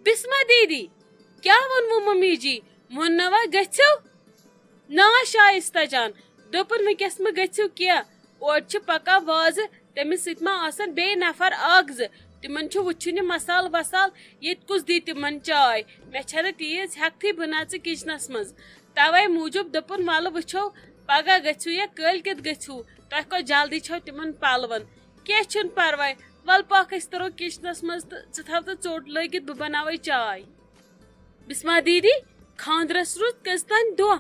بسما دیدی کیا ونمو ممی جی مونوا گژھو نا شائستہ جان دوپن ونکس ما گژھو کیا اور پکا واز تمس ست ما آسان بے نفر اکھ ز تمن چھ وچھن مسال وسال یت کس دی تمن چائے مے چھنہ تیز ہیکتھی بناچ کچنس مز توے موجوب دپن ول وچھو پگہ گژھو یا کل کت گژھو تہ کو جلدی چھو تمن پالون کی چھن پرواے ول پاک اس ترو کچنس مز ژٕ تھاو تہ ژوٹ لگت بہ بناوے چائے بسما دیدی خاندرس روز کٔژتانۍ دۄہ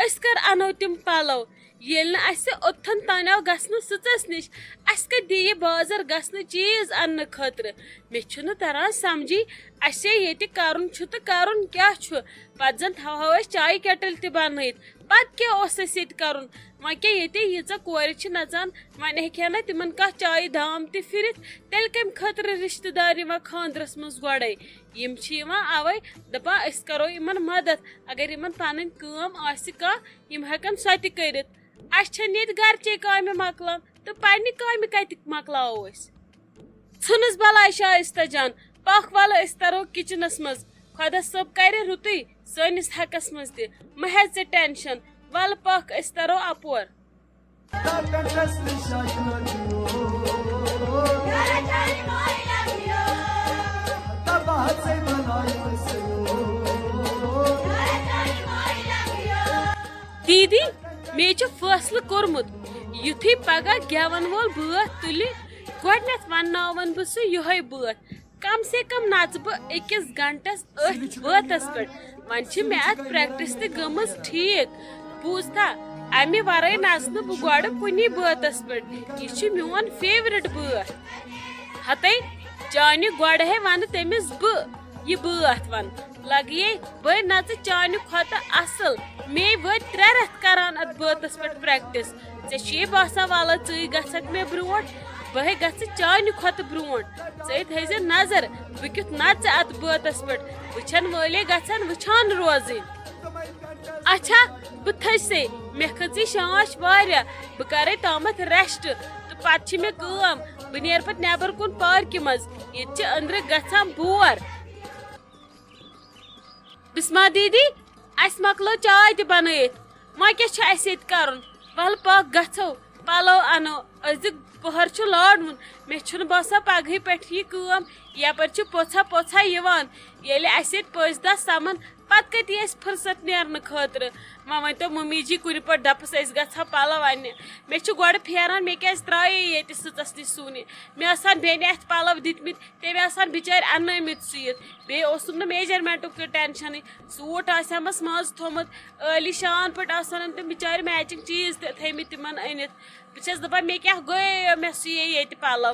أسۍ کر انو تم پلو ییٚلہِ نہٕ اسہِ اوٚتتھن تانۍ آو گژھنہٕ سٕژس نِش اسہِ کتہِ دِیہِ بازر گژھنہٕ چیٖز اننہٕ خٲطرٕ مےٚ چھُنہٕ تران سمجھی اسے ییٚتہِ کرُن چھُ تہٕ کرُن کیٛاہ چھُ پتہٕ زن تھاوہو أسۍ چایہِ کیٹل تہِ بنٲیِتھ پتہٕ کیٛاہ اوس اسہِ ییٚتہِ کرُن وۄنۍ کیٛاہ ییٚتہِ ییٖژاہ کورِ چھِ نژان وۄنۍ ہیٚکہِ ہا نہٕ تِمن کانٛہہ چایہِ دام تہِ پھرِتھ تیٚلہِ کمہِ خٲطرٕ رشتہٕ دار یِوان خاندرس منٛز گۄڈے یِم چھِ یِوان اوے دپان أسۍ کرو یِمن مدد اگر یِمن پنٕنۍ کٲم آسہِ کانٛہہ یِم ہیٚکن سۄ تہِ کٔرِتھ اسہِ چھنہٕ ییٚتہِ گرچے کامہِ مۄکلان تہٕ پننہِ کامہِ کتہِ مۄکلاوو أسۍ ژھٕنُس بلاے شائستہ جان پکھ ول أسۍ ترو کچنس منٛز خۄدا صٲب کرِ رُتُے سٲنِس حقس منٛز تہِ مہ ہےٚ ژٕ ٹینشن ول پکھ أسۍ ترو اپور دیدی مے چھ فٲصلہٕ کوٚرمُت یُتھُے پگہہ گٮ۪ون وول بٲتھ تُلہِ گۄڈنٮ۪تھ ونناون بہٕ سُہ یِہوے بٲتھ کم سے کم نژٕ بہٕ أکِس گنٹس أتھۍ بٲتس پٮ۪ٹھ وۄنۍ چھِ مےٚ اتھ پریکٹس تہِ گٔمٕژ ٹھیٖک بوٗزتھا امہِ ورٲے نژنہٕ بہٕ گۄڈٕ کُنی بٲتس پٮ۪ٹھ یہِ چھُ میون فیورٹ بٲتھ ہتے چانہِ گۄڈے ونہٕ تٔمِس بہٕ یہِ بٲتھ ون لگیے بے نژٕ چانہِ کھۄتہٕ اصل مے وٲتۍ 3 رٮ۪تھ کران اتھ بٲتس پٮ۪ٹھ پریکٹس ژےٚ چھُے باسان وَلہٕ ژٕے گژھکھ مےٚ برونٛٹھ بہٕ گژھٕ چانہِ کھۄتہٕ برونٛٹھ ژٕ تھٲیزِ نظر بہٕ کیُتھ نژٕ اتھ بٲتس پٮ۪ٹھ وٕچھن وٲلے گژھن وٕچھان روزٕنۍ اچھا بہٕ تھٔسے مےٚ کھٔژٕے شانش واریاہ بہٕ کرے تامتھ ریسٹ تہٕ پتہٕ چھِ مےٚ کٲم بہٕ نیرٕ پتہٕ نٮ۪بر کُن پارکہِ منٛز ییٚتہِ چھِ أنٛدرٕ گژھان بور بسما دیدی اسہِ مۄکلٲو چاے تہِ بنٲیِتھ وۄنۍ کیٛاہ چھُ اسہِ ییٚتہِ کرُن ول پاک گژھو پلو انو أزیُک پٔہر چھُ لاڈوُن مےٚ چھُنہٕ باسان پگہٕے پٮ۪ٹھ یہِ کٲم یپٲرۍ چھِ پوٚژھا یِوان ییٚلہِ اسہِ ییٚتہِ پٔژھۍ دہ سمن پتہٕ کتہِ اسہِ فرست نیرنہٕ خٲطرٕ وۄنۍ ؤنۍتو ممی جی کُنہِ پٲٹھۍ دپس أسۍ گژھہو پلو اننہِ مےٚ چھُ گۄڈٕ پھیران مےٚ کیٛازِ ترٛایے ییٚتہِ سٕژس نِش سُونہِ مےٚ آسان بیٚنہِ اتھِ پلو دِتمٕتۍ تٔمۍ آسان بِچارِ اننٲومٕتۍ سُوِتھ بیٚیہِ اوسُم نہٕ میجرمینٹُک تہِ ٹینشنٕے سوٗٹ آسہمس منٛزٕ تھوٚمُت عٲلی شان پٲٹھۍ آسن تِم بِچارِ میچنگ چیٖز تہِ تھٲیمٕتۍ تِمن أنِتھ بہٕ چھس دپان مےٚ کیٛاہ گوٚو مےٚ سُوے ییٚتہِ پلو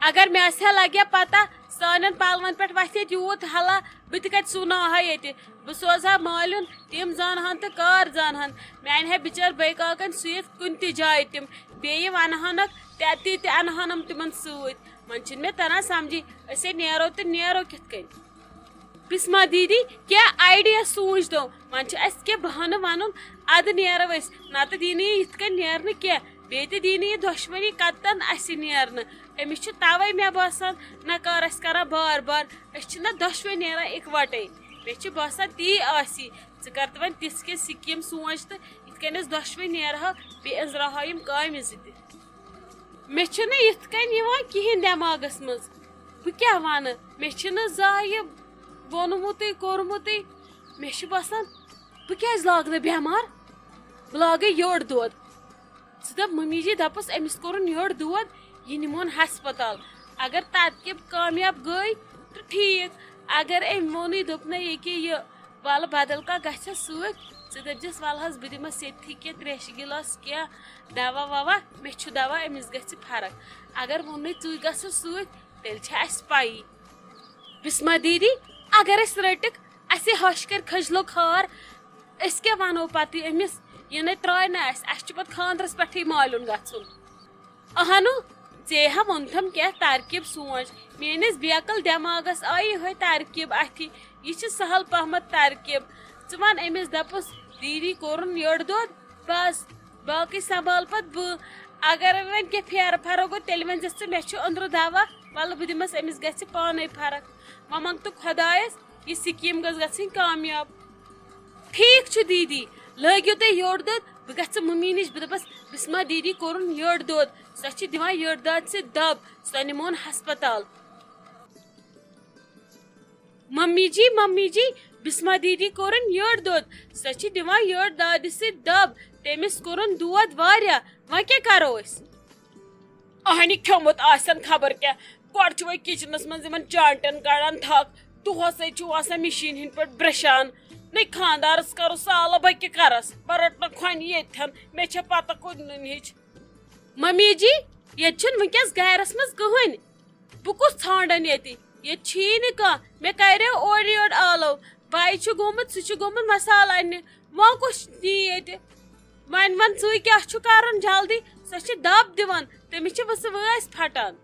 اگر مےٚ آسہِ ہا لگہِ ہا پتہ سانٮ۪ن پلون پٮ۪ٹھ وتھِ ہے تیوٗت حلا بہٕ تہِ کتہِ سُوناوہا ییٚتہِ بہٕ سوزٕ ہا مالِیُن تِم زانہن تہٕ کار زانہن مےٚ انہِ ہا بِچٲرۍ بٲے کاکن سُوِتھ کُنہِ تہِ جایہِ تِم بیٚیہِ ونہانکھ تہِ انہانم تِمن سۭتۍ وۄنۍ چھُنہٕ مےٚ تران سمجھی أسے نیرو تہٕ نیرو کِتھ کٔنۍ بسما دیدی کیٛاہ آیڈیا سوٗنچ تو وۄنۍ چھُ اسہِ کینٛہہ بہانہٕ ونُن اَدٕ نیرو أسۍ نتہٕ دی نہٕ یہِ یِتھ کٔنۍ نیرنہٕ کینٛہہ بیٚیہِ تہِ دی نہٕ یہِ دۄشوٕنی کتن اسہِ نیرنہٕ أمِس چھُ توے مےٚ باسان نکار اسہِ کران بار بار أسۍ چھِنہ دۄشوے نیران اِکوٹے مےٚ چھُ باسان تی آسی ژٕ کر تہٕ وۄنۍ تِژھ کینٛہہ سِکیٖم سونٛچ تہٕ یِتھ کٔنۍ أسۍ دۄشوے نیرہو بیٚیہِ أنٛزراوہو یِم کامہِ زٕ تہِ مےٚ چھُنہٕ یِتھ کٔنۍ یِوان کِہینۍ دٮ۪ماغس منٛز بہٕ کیٛاہ ونہٕ مےٚ چھُنہٕ زانٛہہ یہِ ووٚنمُتٕے کوٚرمُتٕے مےٚ چھُ باسان بہٕ کیٛازِ لاگہٕ نہٕ بٮ۪مار بہٕ لاگے یٔڈ دود ژٕ دپ ممی جی دپس أمِس کوٚرُن یٔڈ دود یہِ نِمون ہسپتال اگر تدکہِ کامیاب گٔے تہٕ ٹھیٖک اگر أمۍ ووٚنُے دوٚپنَے ییٚکیٛاہ یہِ ولہٕ بدل کانٛہہ گژھٮ۪س سۭتۍ ژٕ دٔپزٮ۪س ولہٕ حظ بہٕ دِمس ییٚتھی کینٛہہ تریشہِ گِلاس کینٛہہ دوا ووا مےٚ چھُ دوا أمِس گژھِ فرق اگر ووٚنُے ژٕے گژھُس سۭتۍ تیٚلہِ چھِ اسہِ پایی بسما دیدی اگر أسۍ رٔٹِکھ اسے ہش کر کھٔجلو کھار أسۍ کیٛاہ ونو پتہٕ أمِس یہِ نَے ترٛاے نہٕ اسہِ چھُ پتہٕ خاندرس پٮ۪ٹھٕے مالیُن گژھُن اہنو ژےٚ ہا ووٚنتھم کینٛہہ ترکیب سونٛچ میٲنِس بیکل دٮ۪ماغس آیہِ یِہوے ترکیب اتھِ یہِ چھِ سہل پہمت ترکیب ژٕ ون أمِس دپُس دیدی کوٚرُن یٔڈ دود بس باقٕے سنبھال پتہٕ بہٕ اگر وۄنۍ کینٛہہ پھیرٕ فرق گوٚو تیٚلہِ ؤنۍ زٮ۪س ژٕ مےٚ چھُ أنٛدرٕ دوا ول بہ دمس أمس گژھِ پانے فرق وۄنۍ منٛگتہٕ خۄدایس یہ سکیٖم گٔژھ گژھٕنۍ کامیاب ٹھیٖک چھُ دیٖدی لٲگِو تُہۍ یٔڈ دۄد بہٕ گژھٕ مٔمی نِش بہٕ دَپس بسما دیٖدی کوٚرُن یٔڈ دۄد سۄ چھِ دِوان یٔڈ دادِ سۭتۍ دب سۄ نِمون ہسپتال ممی جی بسما دیٖدی کوٚرُن یٔڈ دۄد سۄ چھِ دِوان یٔڈ دادِ سۭتۍ دب تٔمِس کوٚرُن دود واریاہ وۄنۍ کیٛاہ کرو أسۍ اہنہِ کھیوٚمُت آسن خبر کیٛاہ گۄڈٕ چھِ وۄنۍ کچنس منٛز یِمن چانٹٮ۪ن کڑان تھک دۄہسے چھُ آسان مِشیٖن ہٕنٛدۍ پٲٹھۍ برٛشان نٔے خانٛدارس کرو سالہٕ بہٕ کیٛاہ کرس بہٕ رٹنہٕ کھۄنہِ ییٚتھٮ۪ن مےٚ چھےٚ پتہ کُنِچ ممی جی ییٚتہِ چھُنہٕ وٕنکٮ۪س گرس منٛز کٕہٕنۍ بہٕ کُس ژھانڈن ییٚتہِ ییٚتہِ چھُیی نہٕ کانٛہہ مےٚ کریو اورٕ یورٕ آلو بایہِ چھُ گوٚمُت سُہ چھُ گوٚمُت مسالہٕ اننہِ وۄنۍ کُس نی ییٚتہِ وۄنۍ ون ژٕ کیٛاہ چھُ کرُن جلدی سۄ چھِ دب دِوان تٔمِس چھِ ؤسہٕ وٲسۍ پھٹان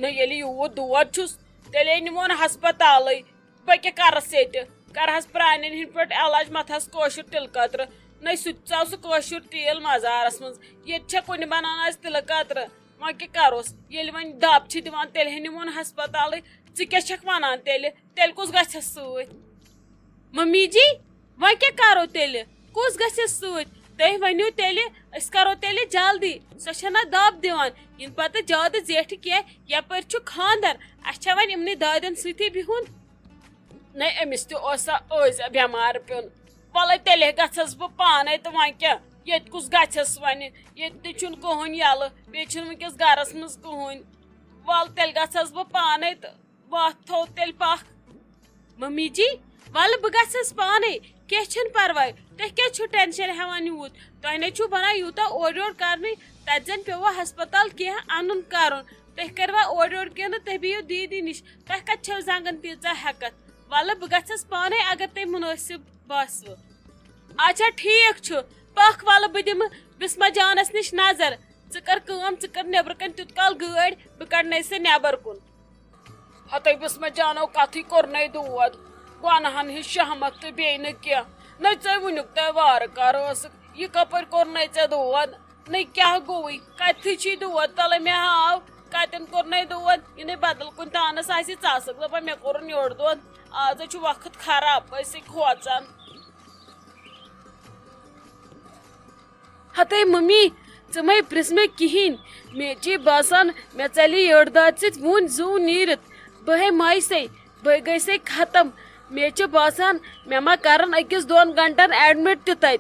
نہ ییٚلہِ یوٗت دود چھُس تیٚلے نِمون ہسپتالٕے بہٕ کیٛاہ کرس ییٚتہِ کرہس پرانٮ۪ن ہٕنٛدۍ پٲٹھۍ علاج متھس کٲشُر تِلہٕ قطرٕ نٔے سُہ تہِ ژاو سُہ کٲشُر تیٖل مزارس منٛز ییٚتہِ چھےٚ کُنہِ بنان آسہِ تِلہٕ قطرٕ وۄنۍ کیٛاہ کروس ییٚلہِ وۄنۍ دب چھِ دِوان تیٚلہِ ہے نِمون ہسپتالٕے ژٕ کیٛاہ چھکھ ونان تیٚلہِ کُس گژھٮ۪س سۭتۍ ممی جی وۄنۍ کیٛاہ کرو تیٚلہِ کُس گژھٮ۪س سۭتۍ تُہۍ ؤنِو تیٚلہِ أسۍ کرو تیٚلہِ جلدی سۄ چھےٚ دب دِوان یِنہٕ پتہٕ زیادٕ زیٹھِ کینٛہہ یپٲرۍ چھُ خانٛدر اسہِ چھا وۄنۍ یِمنٕے دادٮ۪ن سۭتی بِہُن نہ أمِس تہِ اوسا ٲزیا بٮ۪مار پیوٚن وَلے تیٚلے گژھس بہٕ پانے تہٕ وۄنۍ کیٛاہ ییٚتہِ کُس گژھٮ۪س وۄنۍ ییٚتہِ تہِ چھُنہٕ کٕہٕنۍ یَلہٕ بیٚیہِ چھُنہٕ وٕنکٮ۪س گرس منٛز کٕہٕنۍ وَل تیٚلہِ گژھس بہٕ پانے تہٕ وَتھ تھوٚو تیٚلہِ پکھ ممی جی وَلہٕ بہٕ گژھس پانے کینٛہہ چھُنہٕ پرواے تُہۍ کیٛازِ چھِو ٹٮ۪نشن ہٮ۪وان یوٗت تۄہہِ نَے چھُو بنان یوٗتاہ اورٕ یورٕ کرنٕے تتہِ زن پیوٚوا ہسپتال کینٛہہ انُن کرُن تُہۍ کروا اورٕ یورٕ کینٛہہ نہٕ تُہۍ بِہِو دیٖدی نِش تۄہہِ کتہِ چھو زنگن تیٖژاہ ہٮ۪کتھ وَلہٕ بہٕ گژھس پانے اگر تۄہہِ مُنٲسِب باسوٕ اچھا ٹھیٖک چھُ پکھ وَلہٕ بہٕ دِمہٕ بسما جانس نِش نظر ژٕ کر کٲم ژٕ کر نیبرٕ کَنۍ تیُت کال گٲڑۍ بہٕ کڑنَے سۄ نیبر کُن ہتے بسما جانو کتھٕے کوٚرنَے دود گۄنہن ہِنٛز شہمت تہٕ بیٚیہِ نہٕ کینٛہہ نٔے ژےٚ وُنیُک تانۍ وارٕ کارٕ ٲسٕکھ یہِ کپٲرۍ کوٚرنَے ژےٚ دود نٔے کیٛاہ گوٚوُے کتھٕے چھُے دود تلے مےٚ ہاو کتٮ۪ن کوٚرنَے دود یہِ نَے بدل کُنہِ تانس آسہِ ژٕ آسکھ دپان مےٚ کوٚرُن یوٚڑ دود آزے چھُ وقت خراب ٲسی کھوژان ہتے ممی ژٕ مے پرژھ مےٚ کِہیٖنۍ مےٚ چھِ باسان مےٚ ژَلہِ یٔڈ دادِ سۭتۍ وُنۍ زوٗ نیٖرِتھ بہٕ ہے مایسے بہٕ گٔیسے ختم مےٚ چھُ باسان مےٚ ما کرن 1-2 گنٹن ایڈمِٹ تہِ تتہِ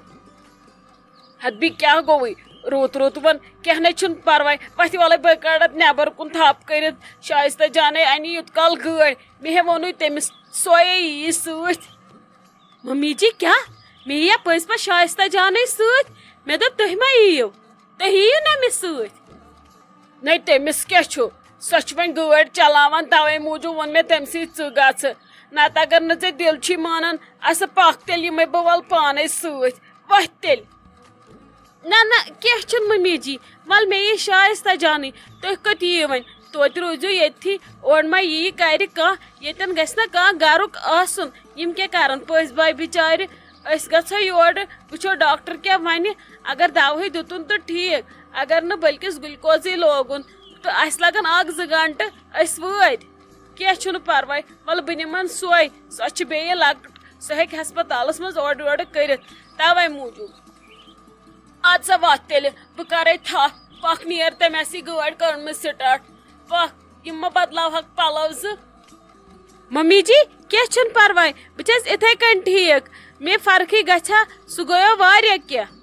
ہتبی کیٛاہ گوٚوُے رُت وۄنۍ کینٛہہ نَے چھُنہٕ پرواے وۄتھِ وَلے بہٕ کڑتھ نیبر کُن تھپھ کٔرِتھ شایستہ جانے انہِ یوٗت کال گٲڑۍ مےٚ ہے ووٚنُے تٔمِس سۄے یی سۭتۍ ممی جی کیٛاہ مےٚ یِیا پٔزۍ پٲٹھۍ شایستہ جانے سۭتۍ مےٚ دوٚپ تُہۍ ما یِیِو تُہۍ یِیِو نا مےٚ سۭتۍ نَے تٔمِس کیٛاہ چھُ سۄ چھِ وۄنۍ گٲڑۍ چلاوان توے موٗجوٗب ووٚن مےٚ تٔمۍ سٕے ژٕ گژھٕ نتہٕ اگر نہٕ ژےٚ دِل چھُے مانان اَسا پکھ تیٚلہِ یِمے بہٕ وَلہٕ پانے سۭتۍ وۄتھ تیٚلہِ نہ کینٛہہ چھُنہٕ ممی جی وَلہٕ مےٚ یی شایستہ جانٕے تُہۍ کوٚت یِیِو وۄنۍ توتہِ روٗزِو ییٚتھی اورٕ ما یی کرِ کانٛہہ ییٚتٮ۪ن گژھِ نا کانٛہہ گرُک آسُن یِم کیٛاہ کرن پٔژھۍ باے بِچارِ أسۍ گژھو یورٕ وٕچھو ڈاکٹر کیٛاہ وَنہِ اگر دوہٕے دِتُن تہٕ ٹھیٖک اگر نہٕ بٔلکِس گُلکوزٕے لوگُن تہٕ اَسہِ لگن 1-2 گنٹہٕ أسۍ وٲتۍ کینٛہہ چھُنہٕ پرواے وَلہٕ بہٕ نِمن سۄے سۄ چھِ بیٚیہِ لۄکٕٹ سۄ ہیٚکہِ ہسپتالس منٛز اورٕ یورٕ کٔرِتھ توے موٗجوٗب اَدٕ سا وَتھ تیٚلہِ بہٕ کرے تھپھ پکھ نیر تٔمۍ آسی گٲڑۍ کٔرمٕژ سِٹاٹ پکھ یِم ما بدلاوہکھ پلو 2 ممی جی کینٛہہ چھُنہٕ پرواے بہٕ چھس اِتھے کٔنۍ ٹھیٖک مےٚ فرقٕے گژھِ ہا سُہ گٔیو واریاہ کینٛہہ